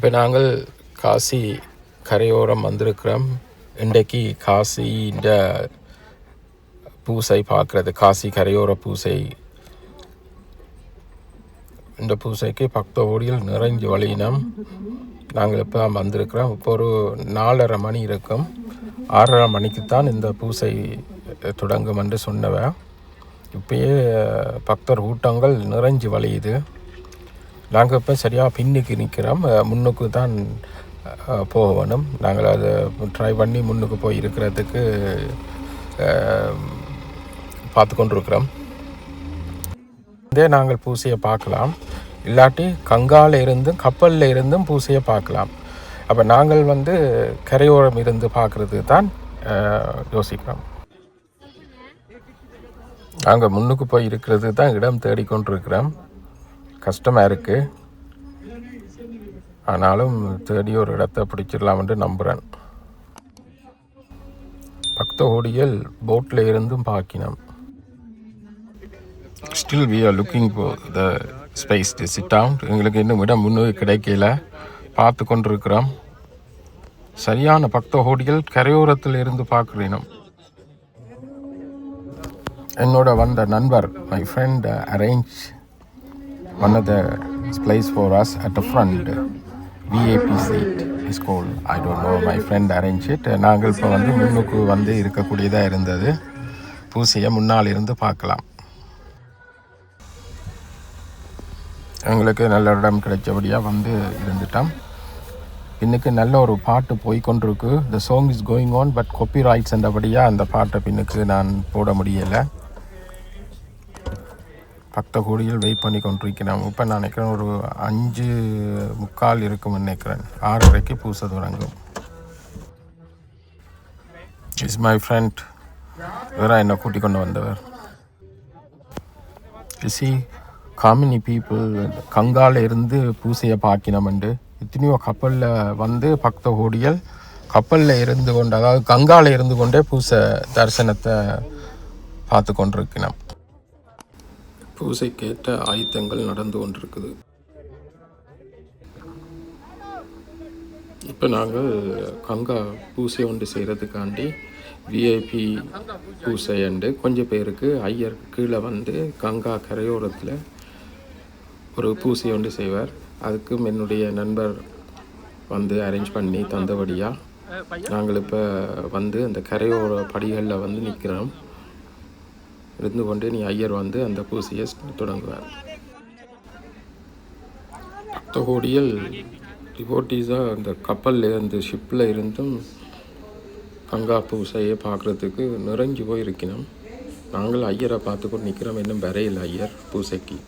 இப்போ நாங்கள் காசி கரையோரம் வந்திருக்கிறோம். இன்றைக்கு காசின்ற பூசை பார்க்குறது, காசி கரையோர பூசை. இந்த பூசைக்கு பக்த ஓடியில் நிறைஞ்சு வழியினம். நாங்கள் இப்போ வந்திருக்கிறோம். இப்போ ஒரு 4:30 மணி இருக்கும். 6:30 மணிக்குத்தான் இந்த பூசை தொடங்கும் என்று சொன்னவன். இப்பயே பக்தர் கூட்டங்கள் நிறைஞ்சு வழியுது. நாங்கள் இப்போ சரியாக பின்னுக்கு நிற்கிறோம். முன்னுக்கு தான் போக வேணும். நாங்கள் அதை ட்ரை பண்ணி முன்னுக்கு போய் இருக்கிறதுக்கு பார்த்து கொண்டிருக்கிறோம். இதே நாங்கள் பூசையை பார்க்கலாம், இல்லாட்டி கங்கால இருந்தும் கப்பலில் இருந்தும் பூசையை பார்க்கலாம். அப்போ நாங்கள் கரையோரம் இருந்து பார்க்குறது தான் யோசிக்கிறோம். நாங்கள் முன்னுக்கு போய் இருக்கிறது தான் இடம் தேடிக்கொண்டிருக்கிறோம். கஷ்டமாக இருக்குது, ஆனாலும் தேடி ஒரு இடத்தை பிடிச்சிடலாம்னு நம்புகிறேன். பக்த ஓடியல் போட்டில் இருந்தும் பார்க்கினோம். Still we are looking for the space to sit down. எங்களுக்கு இன்னும் இடம் முன்னுக்கு கிடைக்கல, பார்த்து கொண்டிருக்கிறோம். சரியான பக்த ஓடியல் கரையோரத்தில் இருந்து பார்க்குறோம். என்னோட வந்த நண்பர், my friend, arrange one of the place for us at the front. VIP seat is called. I don't know, my friend arranged it. நாங்கள் இப்போ முன்னுக்கு இருக்கக்கூடியதாக இருந்தது. பூசையை முன்னால் இருந்து பார்க்கலாம். எங்களுக்கு நல்ல இடம் கிடைச்சபடியாக இருந்துட்டோம். பின்னுக்கு நல்ல ஒரு பாட்டு போய்கொண்டிருக்கு. The song is going on, but copyrights என்றபடியாக அந்த பாட்டை பின்னுக்கு நான் போட முடியலை. பக்த கோடியில் வெயிட் பண்ணி கொண்டிருக்கிறேன். இப்போ நான் நினைக்கிறேன் ஒரு 5:45 இருக்கும்னு நினைக்கிறேன். 6:30 பூசை தொடங்கும். இஸ் மை ஃப்ரெண்ட், வேற என்னை கூட்டிக் கொண்டு வந்தவர். சி காமினி பீப்புள் கங்கால இருந்து பூசையை பார்க்கணுமெண்டு எத்தனையோ கப்பலில் பக்த கோடியில் கப்பலில் இருந்து கொண்டு, அதாவது கங்கால இருந்து கொண்டே பூசை தரிசனத்தை பார்த்து கொண்டிருக்கிறோம். பூசைக்கேற்ற ஆயுதங்கள் நடந்து கொண்டிருக்குது. இப்போ நாங்கள் கங்கா பூசை ஒன்று செய்கிறதுக்காண்டி விஐபி பூசை அண்டு கொஞ்சம் பேருக்கு ஐயர் கீழே கங்கா கரையோரத்தில் ஒரு பூசை ஒன்று செய்வார். அதுக்கும் என்னுடைய நண்பர் அரேஞ்ச் பண்ணி தந்தபடியாக நாங்கள் இப்போ அந்த கரையோர படிகளில் நிற்கிறோம். இருந்து கொண்டு ஐயர் அந்த பூசையை தொடங்குவார். பக்த கோடியில் டிவோட்டீஸாக அந்த கப்பலில் அந்த ஷிப்பில் இருந்தும் கங்கா பூசையை பார்க்குறதுக்கு நிறைஞ்சு போய் இருக்கணும். நாங்கள் ஐயரை பார்த்து கொண்டு நிற்கிறோம். இன்னும் வரையில் ஐயர் பூசைக்கு.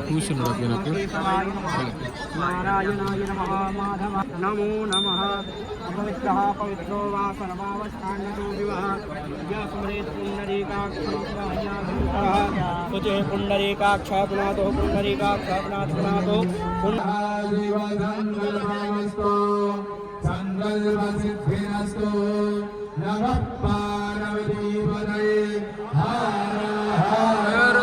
பூசை நடக்கும். எனக்கு நாராயணாய நமஹ மாதவ நமோ நமஹ பவித்ரஹ பவித்ரோ வா சர்வாவஸ்தானதோ விவஹ யஸ்மரேத் புண்டரீகாக்ஷம் ஸ்வாஹ்யாஹ சுஜே புண்டரீகாக்ஷ புநாதோ புண்டரீகாக்ஷ புநாதோ புண்டரீகாக்ஷ சங்கல்பசித்திரஸ்து நமः பார்வதி பதே ஹர ஹர.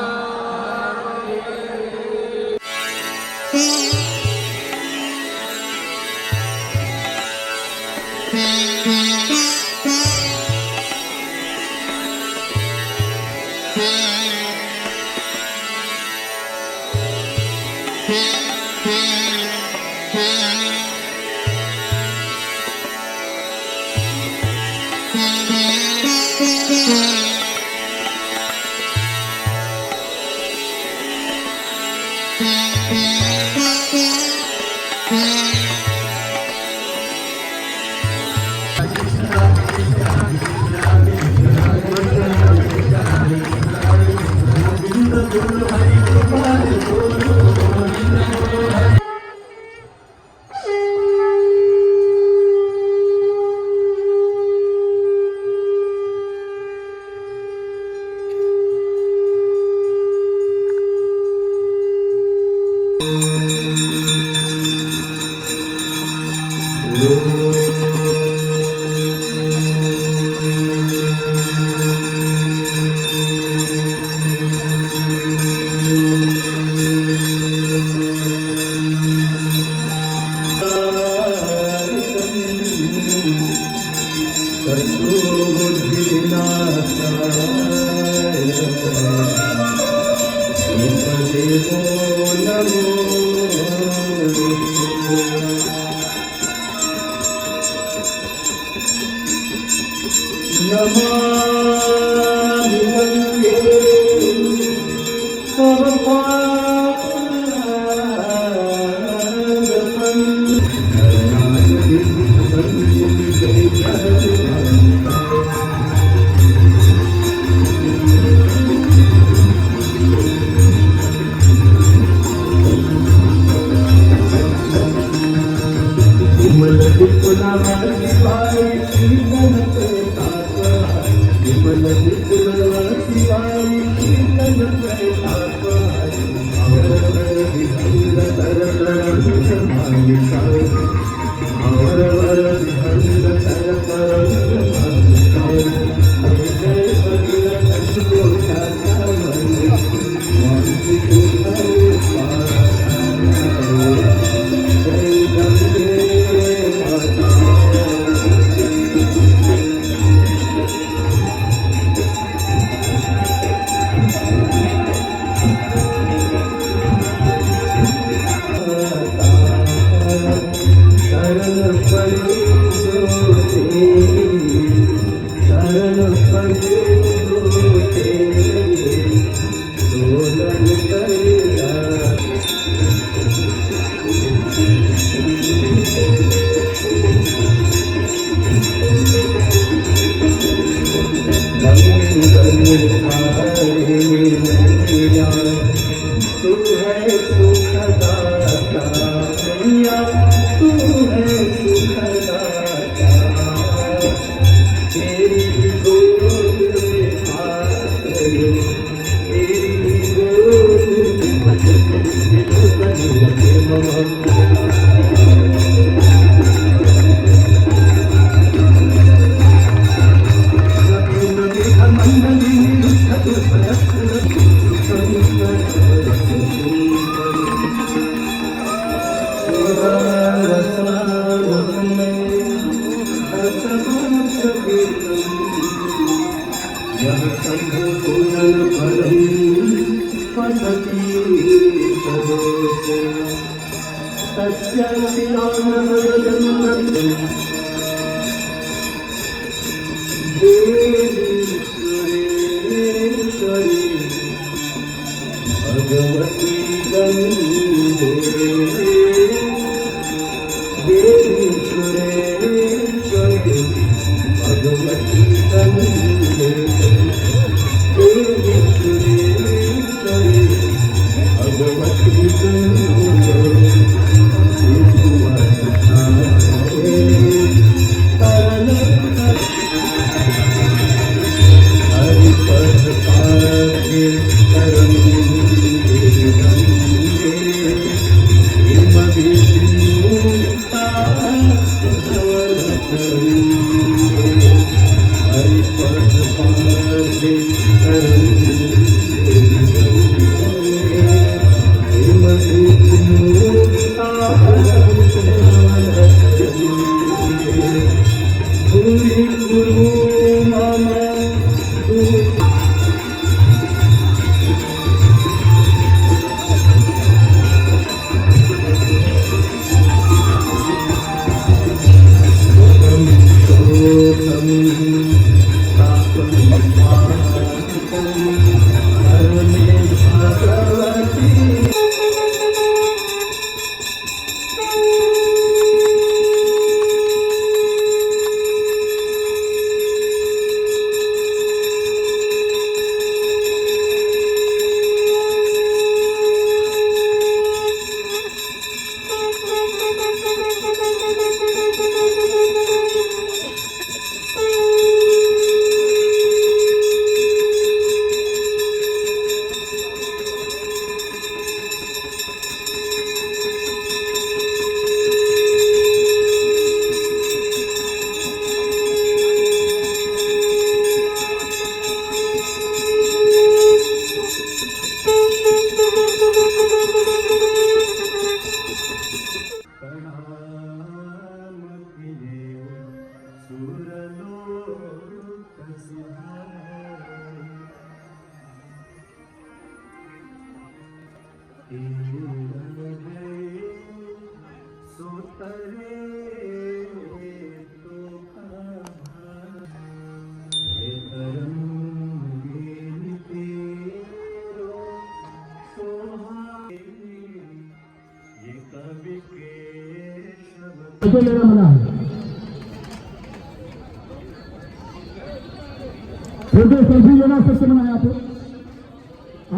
सेल्फी लेना सबसे मना है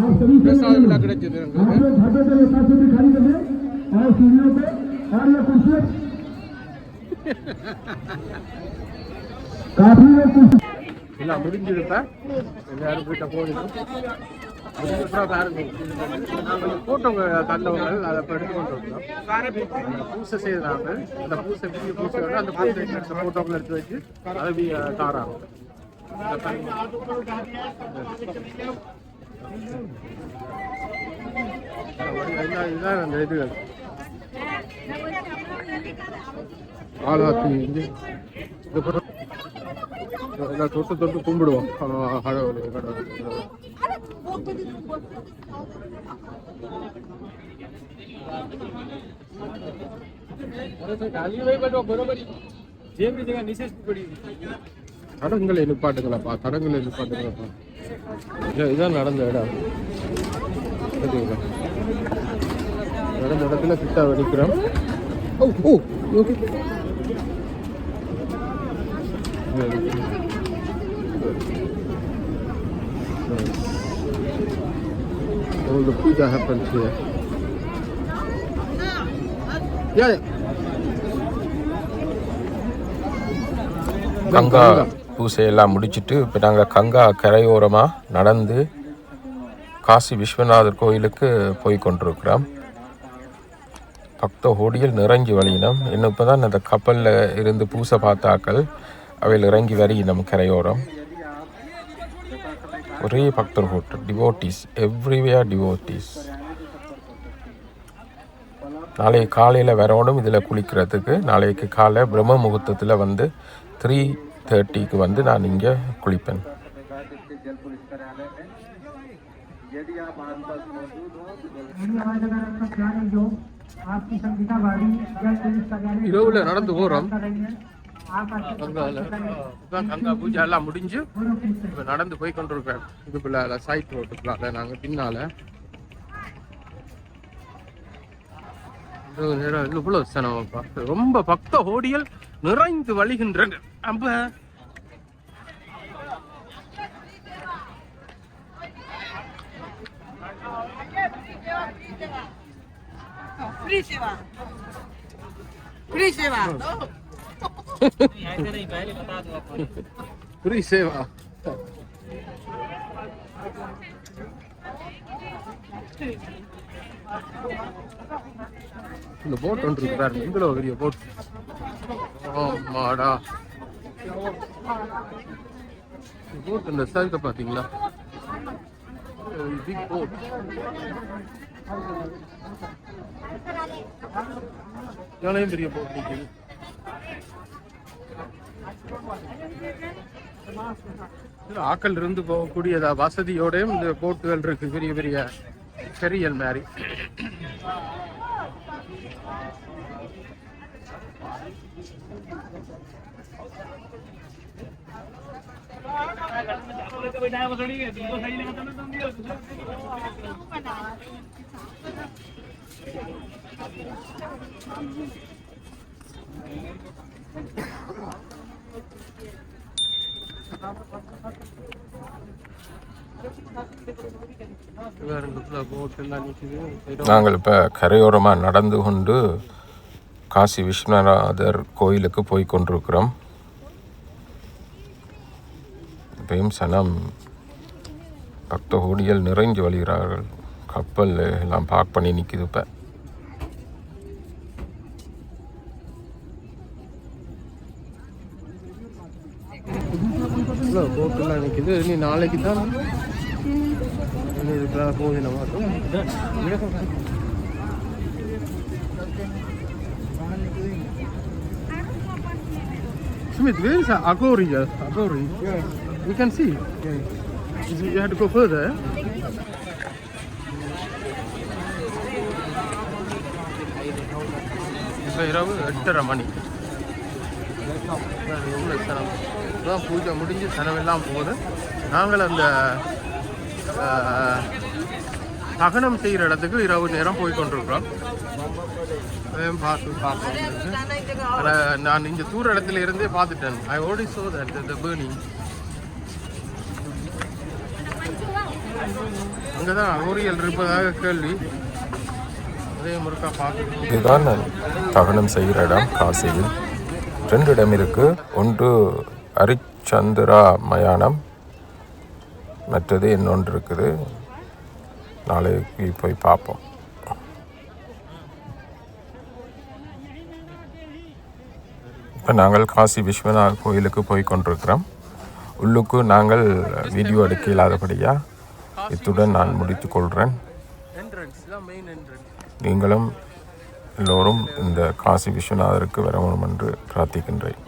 आप सभी से आप लोग घाटे से साथ से खाली कर दें और सीढ़ियों पे और ये कुर्सी काफी है कुर्सी இல்ல முடிஞ்சிருப்பா எல்லாரும் கிட்ட போடுங்க அப்புறம் பாருங்க போட்டோங்க தந்தவங்க அதை எடுத்து கொண்டு வந்தோம் பூசை செய்யறாங்க அந்த பூசை வீடியோ பூசை அந்த பூசை போட்டோக்கள் எடுத்து வச்சு அதை தாராங்க இதுதான் அந்த இதுகள் ஆளாத்தி தொட்டு தொட்டு கும்பிடுவோம் தடங்களை நிப்பாட்டுங்களாப்பா தடங்களை நிப்பாட்டுங்களாப்பா இதான் நடந்த இடம் நடந்த இடத்துல கிட்ட வெடிக்கிறோம் okay all the puja happens here. Yeah. Ganga பூசையெல்லாம் முடிச்சுட்டு இப்போ நாங்கள் கங்கா கரையோரமாக நடந்து காசி விஸ்வநாதர் கோயிலுக்கு போய் கொண்டிருக்கிறோம். பக்த ஹோடியில் நிறைஞ்சி வழியினம். இன்னும் இப்போ தான் அந்த கப்பலில் இருந்து பூசை பார்த்தாக்கள் அவையில் இறங்கி வரையினம் கரையோரம். ஒரே பக்தர் ஹோட்டல் டிவோட்டீஸ் எவ்ரிவேர் டிவோட்டீஸ். நாளைக்கு காலையில் வரணும் இதில் குளிக்கிறதுக்கு. நாளைக்கு காலை பிரம்ம முகூர்த்தத்தில் வந்து 3:30க்கு வந்து நான் இங்கே குளிப்பேன். இரவுல நடந்து போறோம். கங்கா பூஜை எல்லாம் முடிஞ்சு இப்ப நடந்து போய் கொண்டிருக்கேன். இதுக்குள்ள சைட் ரோட்டுக்குள்ள நாங்க பின்னால இவ்வளவு சனமா ரொம்ப பக்த ஹோடியல் நிறைந்து வழிகின்றன. அப்ப Free सेवा फ्री सेवा फ्री सेवा இந்த போட் ஒன்று இருக்கு பாருங்க. இவ்வளவு பெரிய போட். ஆமாடா போட் இந்த சைட்டை பாத்தீங்களா? Big boat. எவ்வளவு பெரிய போட் நிக்குது. ஆக்கள் இருந்து போகக்கூடியதா வசதியோடையும் இந்த போட்டுகள் இருக்கு. பெரிய பெரிய பெரியல் மாதிரி. நாங்கள் இப்போ கரையோரமாக நடந்து கொண்டு காசி விஸ்வநாதர் கோயிலுக்கு போய் கொண்டிருக்கிறோம். இப்பயும் சனம் பக்த ஹோடியல் நிறைஞ்சு வழிகிறார்கள். கப்பல் எல்லாம் பார்க் பண்ணி நிற்கிது. இப்போ போட்டெல்லாம் நிற்கிது. நீ நாளைக்கு தான் போகுது. நம்ம Smith, where is Agori? Agori. Yeah. We can see. Yeah. You have to go further. இப்போ இரவு 8:30 மணி. தான் பூஜை முடிஞ்சு சனவெல்லாம் போகுது. நாங்கள் அந்த தகனம் செய்கிற இடத்துக்கு இரவு நேரம் போய் கொண்டிருக்கிறோம். அதையும் பார்த்து பார்ப்போம். ஆனால் நான் இந்த தூர இடத்துல இருந்தே பார்த்துட்டேன். I already so that the burning. அங்கே தான் அகோரியல் இருப்பதாக கேள்வி. அதே முருக்கா பார்க்கணும். இதுதான் தகனம் செய்கிற இடம் காசியில். 2 இடம் இருக்குது. ஒன்று அரிச்சந்திரா மயானம், மற்றது இன்னொன்று இருக்குது. நாளைக்கு போய் பார்ப்போம். இப்போ நாங்கள் காசி விஸ்வநாத் கோயிலுக்கு போய் கொண்டிருக்கிறோம். உள்ளுக்கு நாங்கள் வீடியோ எடுக்க இல்லாதபடியாக இத்துடன் நான் முடித்துக் கொள்கிறேன். நீங்களும் எல்லோரும் இந்த காசி விஸ்வநாதருக்கு வர வேண்டும் என்று பிரார்த்திக்கின்றேன்.